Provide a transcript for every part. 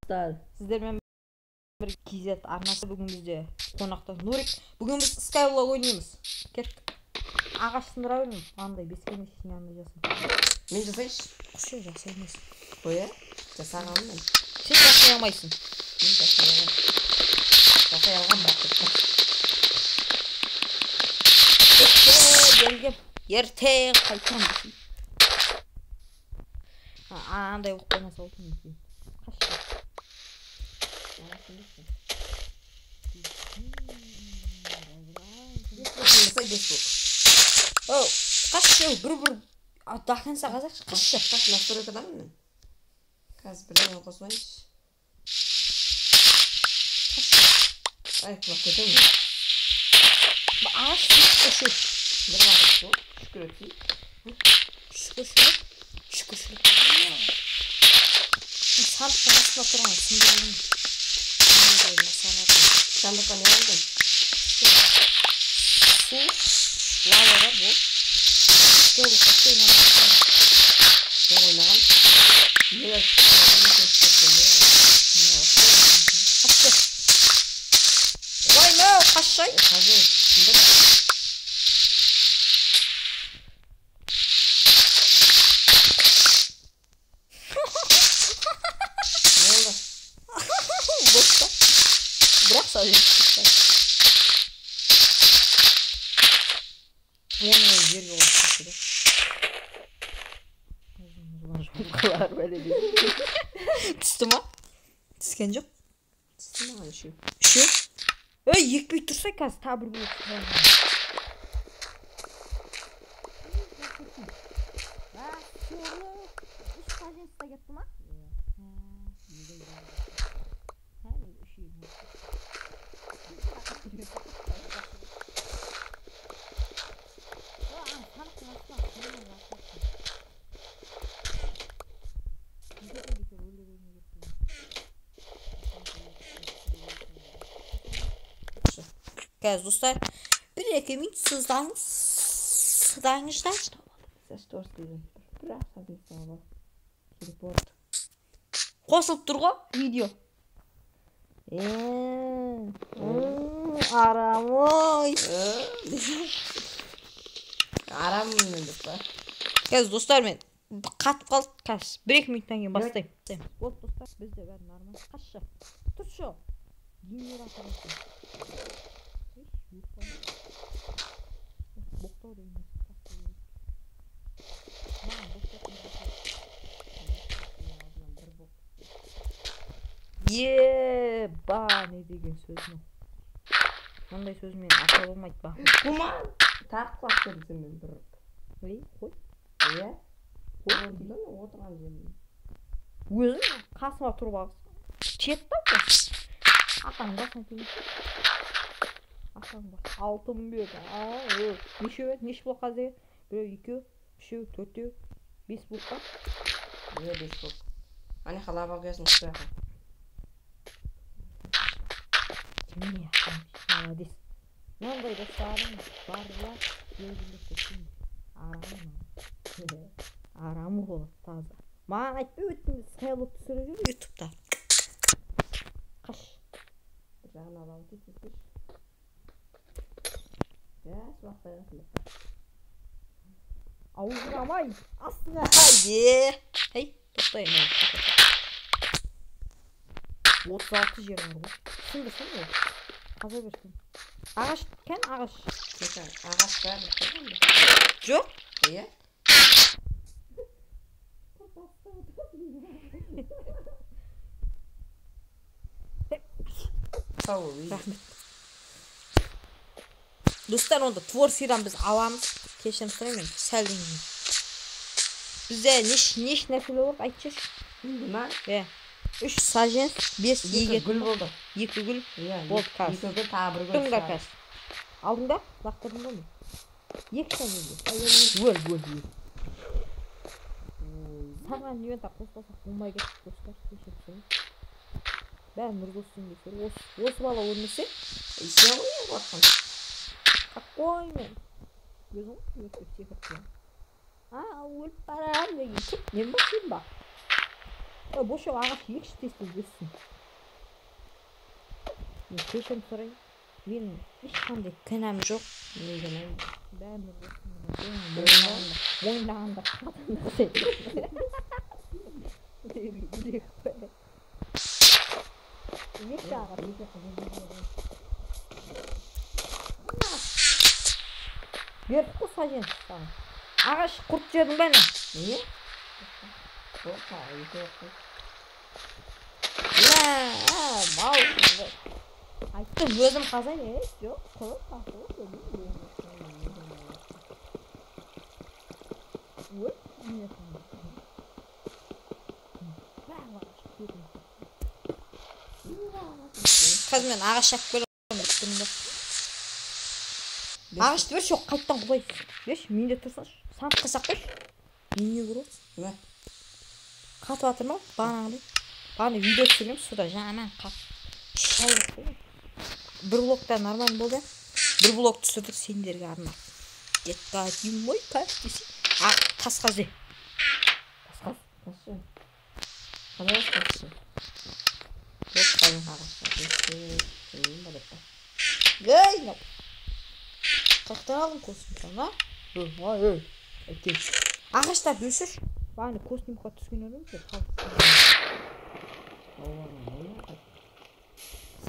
Сіздермен бір KZ арнасы бүгін бізде қонақта Нурик. Бүгін біз Skyblock ойнаймыз. Кеттік. Ағаш сындыра бермін. Андай бескенеш андай жасын. Мен жасайыншы. Құшы жасай алмайсың. Қоя? Жасағанмын мен. Сен жасай алмайсың. Мен жасай алғам бақытты. Келгем. Ертең қайтам. Андай болып қоймаса болды мен кейін. Қашты. Оу, қашты. Бір дақанса қазақшы. Қашты. Қашты настройкадан мен. Қазір бірден қосылайыншы. Ай, құлақ көтемін. Ағаш шүкір. Бір бағыт бұл. Шүкір өтейін. Шүкір. Сандықтың астына тұрған сындырылым. Сандыққа не алдың? Су, лава бар бұл. Жолы қашты ойнаған. Жоқ ойнаған. Қашты. Ойна, қашшай. Қазір сындыр. Босқа. Бірақ сәлем шықтай. Оны жерге қосып да. Жұмқылар бәле дейді. Түсті ма? Түскен жоқ? Түсті маған үшеу. Үшеу? Екпей тұрсай қазір табыр болып. Үш саженста кетті ма? Қазір достар, бір-екі минут сыздаңыздар. Сәшті орыстайдың. Бірақ сәбестіға бар. Телепорт. Қосылып тұр ғой видео. Арам ой. Арам мен достар. Қазір достар, мен қатып қалды. Қазір бір-екі минуттан кейін бастаймын. Вот достар, бізде бәрі нормально. Қашшы. Тұршы. Генератор ашты. Боқтау деген. Еба, не деген сөз мә? Ондай сөз мен ата болмайды ба? Құман! Тақ құлақ көрдісің мен бір. Қой? Иә? Қойдың отырған жерін. Өзің қасыма тұрып алғыз. Четті ау? Атаң басына кейін. Атаң бас. 6000 бек. Нешеу еді? Неше бұл қазір? Біреу, екеу, үшеу, төртеу, 5 бұл қа? Иә, 5 бұл. Ане қалаба көзін ұшырақы. Міне, молодец. Мынандай достарым барлар өзімдікті сен арамы болады таза. Маған айтпай өттіңді Skyblock түсіріп жүр ютубта. Қаш. Бір жағын алауы кетсіз. Иә, сұлақтайға тіліп. Ауызырамай, астына. Ей, тоқтайын. 36 жер бар ғой. Сындырсын ғой. Қаза берсін. Ағаш кен, ағаш. Ағаш бәрі тұрған ба? Жоқ? Иә? Рахмет. Достар, онда творсыйдан біз аламыз. Кешірім сұраймын, сәлден кейін. Бізде неш нәрселер болып айтшы? Ма? 3 сажен, 5 егет. 2 гүл болды. 2 гүл болды кас. 2 гүл тағы 1 гүл. Тұңда кас. Алдыңда? Лақтырдың ба мен? 2 саженде. Өл. Саған ивентар қоспасақ болмай кетті достар. Кешірім сұраймын. Бәрін үргөстің бекер. Осы бала өлмесе? Сен ғой ең қорқын. Какой мен? Өзің өтіп секірткен. Өліп барам деген. Мен ба, сен ба? Boş ver ağaç yetiştirsin düşsün. Keşim sorayım. Benim hiç kanday kınam yok. Ne zaman? Ben Moynağında kadınlar seviyorum. Ne çağır? Bir kusacın sana. Ağaç kurt yedin beni. Niye? Korkma, yok. La, mal. Aytdım özüm kazan yok. Korkma. Kız men ağaçak böyle üstünde. Ağaç ver çok kayıttan kolay. Beş minde tursa sam kısak beş. Niye vurur? Ne? Kat atırma bana. Bana video çekelim suda hemen kat. Bir blokta normal болды. Bir blok түсірдік сендерге арнап. Детка мой кастisi. Тас қазы. Taşı. Kalır taşı. Yok kalın ağaçlar. Ey ne? Kalktan alın kostüm ha? Vay. Okey. Ağaçlar düşür. Bana kostüm kat түскен ölüm ki.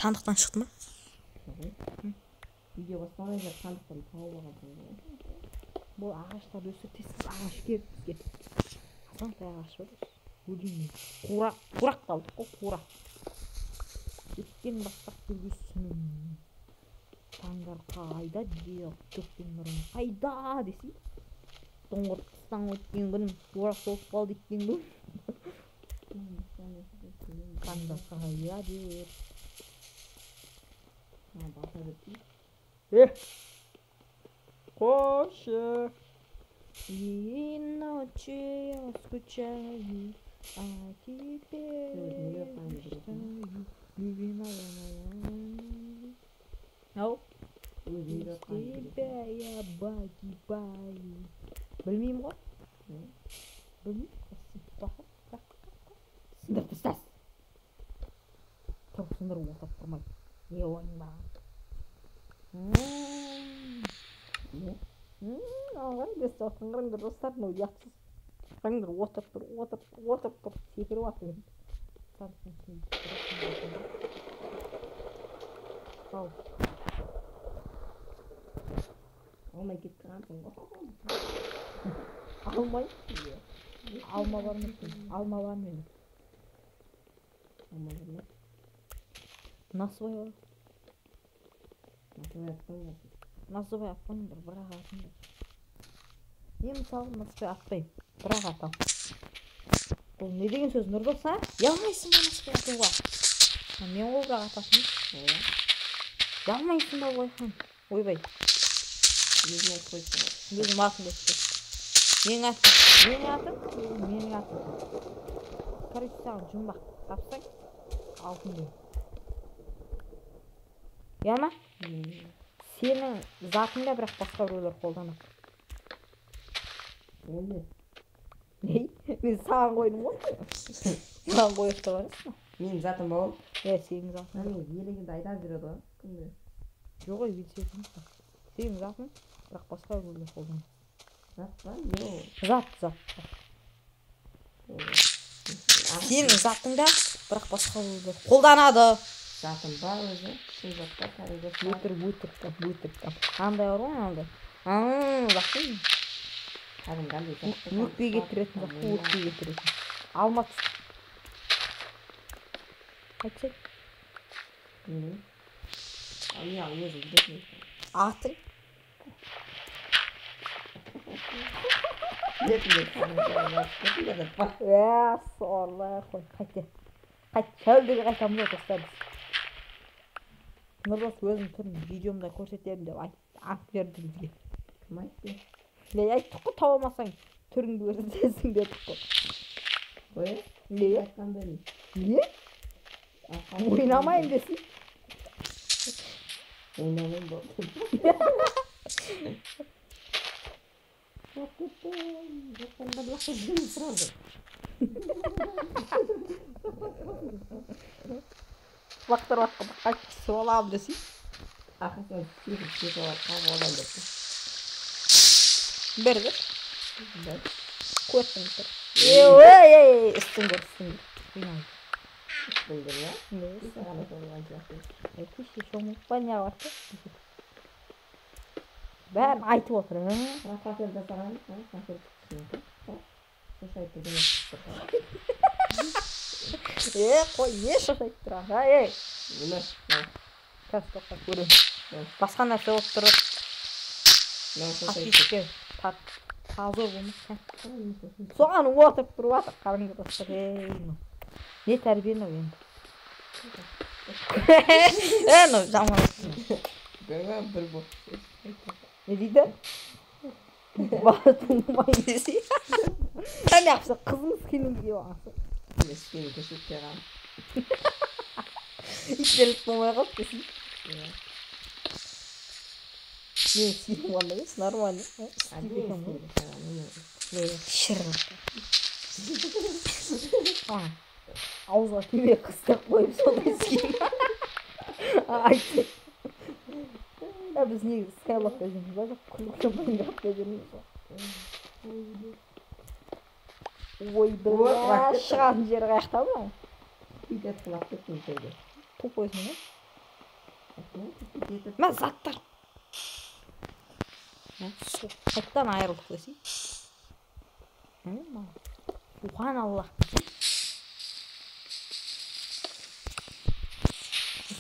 Sandıktan çıktı mı? Video basmadan sandıktan tavuk aldım. Bu ağaçlar düşür tezsiz ağaç gel. Sandıkta ağaç var. Bugün kurak kaldı. O kurak. Gitken bastaq жүргүсүн. Таңдар қайда диyor. Көктем нұрын қайда десей. Доңғыртыстан өткен күнім. Орақ болып қалды еткен күн. Таңдар қайда дер. Коша. И ночи я скучаю, а теперь любимая моя. Ау. Без тебя я погибаю. Білмеймін ғой. Білмеймін. Сындыр тастас. Тұрып сындыр отап тұрмай. Не ойың ба? Ағай бес сауқын қырыңдар достар, но ұятсыз. Қырыңдар отап тұр. Секіріп атыр. Ау. Алмай кетті қантың ғой. Алмай? Алма бар ма? Алма бар ма? Алма бар ма? Насыбай бар. Насыбай атпаңдар. Насыбай атпаңдар, бірақ атыңдар. Мен мысалы насыбай атпаймын, бірақ атам. Бұл не деген сөз Нұрдос, а? Ялмайсың ба насыбай атуға? Мен ол бірақ атасың. Ялмайсың ба ойхан? Ойбай. Өзіне қойсын. Өзім атым өтті. Менің атым. Короче, саған жұмбақ тапсаң, алтын бер. Яма? Сенің затыңда бірақ басқа біреулер қолданады. Онда? Ней? Мен саған қойдым ғой. Саған қойып тұрғанысың ба? Менің затым ба ол? Сенің затың. Мен елегенді айта береді ғой. Кімді? Жоқ ой, мен сенің затың, бірақ басқа біреулер қолданады. Зат па? Не ол? Зат. Сенің затыңда бірақ басқа біреулер қолданады. Затым бар өзі. Шын затта кәдімгі Өтірік. Андай бар ғой, андай. Заттың. Кәдімгі Өкпеге тіретін заттың, өкпеге тіретін. Алма түс. Айтсай. Ал өзі білетін. Атың. Сорлай қой, қайт. Шәулдегі қайтамыз отырыстар біз. Нұрдос өзім түрін видеомда көрсетемін деп ант берді бізге. Кім айтты? Айттық қой, табамасаң түріңді көрсетесің дедік қой. Қой? Не? Айтқанда не? Не? Ойнамайын десің. Ойнамайын болды. Жақтан бір лаққа жүйін сұрады. Baqtırып qaqqa so'lab desi. Ақырын сүйіп қабылдай деп. Berdi. Бір. Ko'tdim tur. Ey, üstün görsün. Bilmem. Білдім ба? Ne? Саған айтылған сияқты. Kişi şomu banya var. Ben aytып отырмын. Қафел жасаған, қафел түсінді. Шошайтты демек. Qo'y, не шошайтып тұрасың? Ей. Нема? Қазір тоқтап көрем. Басқа нәрсе болып тұрып. Қатишке тазор болмақ. Соған отырып тұрып жатыр қарыңғы достар. Не тәрбиені енді. Ну, жаман. Görme bir bu. Ne dedi? Bana tunmayın desi. Sen yapsın kızımız kimin gidiyor anasın. Meskin kesip yaran. Hiç gelip bulmaya kalk desin. Ne eskiyim vallahi normal. Şırın. Ağzına tüyeye kıstak koyup sonra eskiyim. Aytı. Ya biz негізі скайлап береміз ба жоқ күліп ойнап береміз ба ойды шығатын жері қаяқта ма Үйдет құлап кеттің жерге. тупойсың ба мә заттар қайтадан айырылдық десей субханаллах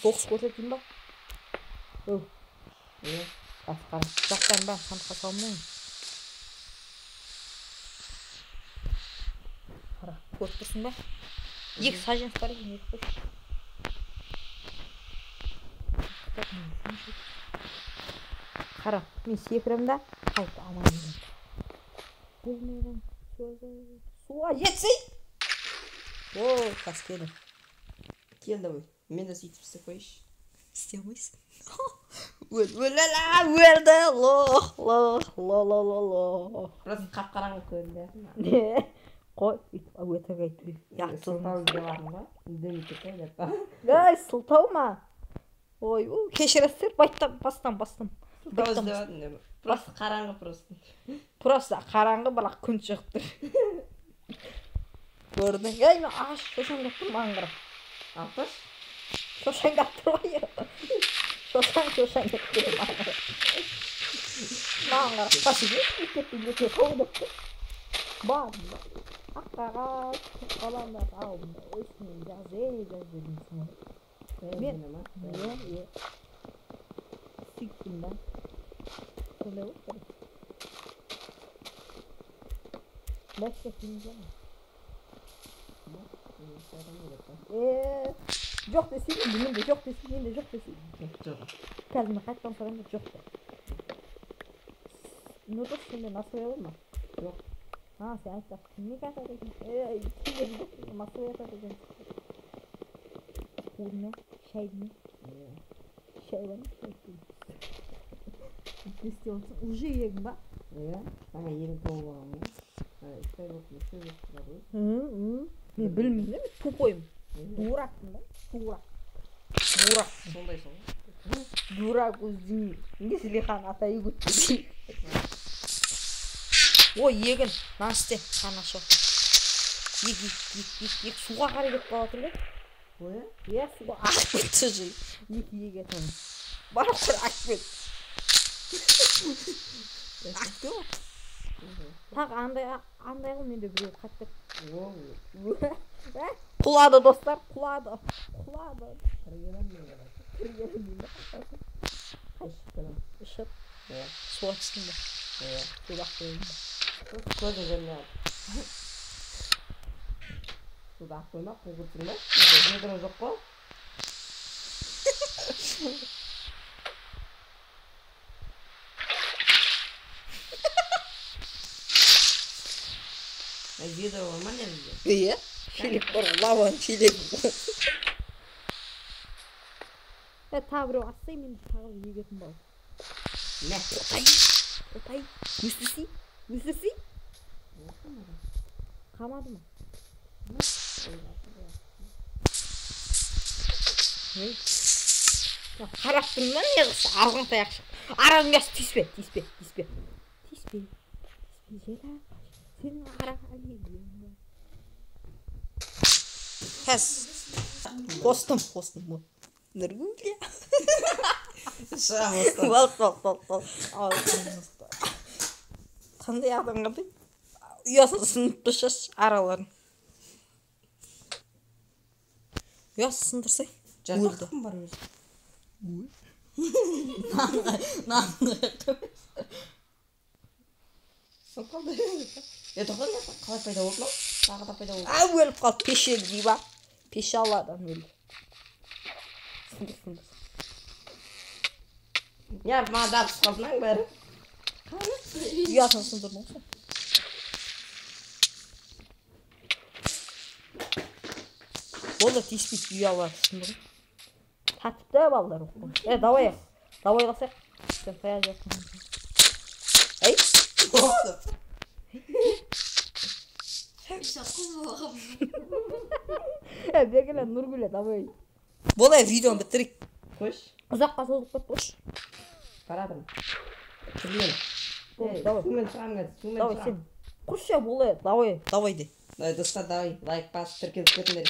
соғыс көрсетейін ба Басқан жақтан ба санқа салмайын. Қара, көріп тұрсың ба? Екі саженс бар екен, екі қойшы. Қара, мен секірем да, қайта аман едім. Болмайған сөзі суға жетсей! Ой, қас келдім. Келді ғой. Мен де сөйтіп істеп қойшы. İsteye misin? Өлді, ло. Просто қап-қараңғы көрінді. Не? Қой, өтірік айтты. Сылтау ізде бардың ба? Үндемейді қой деп па. Ай, сылтау ма? Ой, кешіресіздер, бастам. Сылтау ізде бардың деп. Просто қараңғы просто. Просто қараңғы, бірақ күн шығыпты. Көрдің? Ей, аш, шошаңдап тұр маған қарап. Алпаш? Шошаңдап тұр ғой. Шошаңдап тұр маған қарап. Маған қарап, басыды, үйтеп қауып тұр. Бардым ба. Аққағат, қаламдар алдымда, өсінен жаздырдың сыңыр. Мен, сөйттім ба. Сондай болып тұр. Бәкке сүйінген. Жоқ десейін, мен де жоқ десейін. Жоқ. Кәлімі қайттан сұрайын жоқ деп. Ну дұрыс сонда насырай олма? Жоқ. Сен айтты. Не қайтады екен? Кейден жоқ, насырай атады екен. Қуырме, шайдың. Шай бар ма? Не істеп отырсың? Уже егін ба? Иә, жаңа егін тоғып алғанмын. Шай болып тұрады ғой. Мен білмеймін, тупойым. Дуракпын да, дурак. Сондайсың ғой. Дурак өзің не Зілихан ата үйгітті. Ой, егін, нан істе, қана шоқ. Ек, суға қарай кетіп қалатыр ғой. Ой, Иә, суға ағып кетті жай. Екі егетін. Барып тұр ағып кет. Ағып кет. Тағы андай ғой менде біреу қаттып. Құлады достар, құлады. Кіргенім Ішіп, суға түстім бе? Судақ қойым ба? көзің көрмей алды. Судақ қоймақ, қойғырсың ба? Недірі жоқ қой? Ведро var mı ne bizde? Iya, şilik var, lavan şilik var. Tabro asayım mı? Tabro yiyetim bal. Ne? Otay. Müstüsi. Kamadı mı? Қарап тұрмын да не қылса алған таяқ шық. Араның басы тиіспе. Сен араға не? Кәз. Қостым. Нұргүле. Бол. Қандай адам қандай? Ұясын сындырып шаш араларын. Ұясын сындырсай. Жазақ кім бар өзі? Қалай пайда болды ма? Тағы да пайда болды. Өліп қалды, пешел дей ба? Пеше аладан өлді. Сындыр. Я маған дабыс қалдың бәрі. Ұясын сындырдың ғой. Болды тиіспейді үй алады сындырын. Татыпты балдар оқым. Давай қасақ. Сен қая жатсың. Эй? Бегілі Нұргүле, давай. Болай видеоны бітірік. Қош. Ұзаққа созылып кет, қош. Барадым. Кірлен. Давай. Сумен шығамын. Давай сен. Құршы болай, давай де. Достар, давай. Лайк бас, тіркеліп кетіңдер.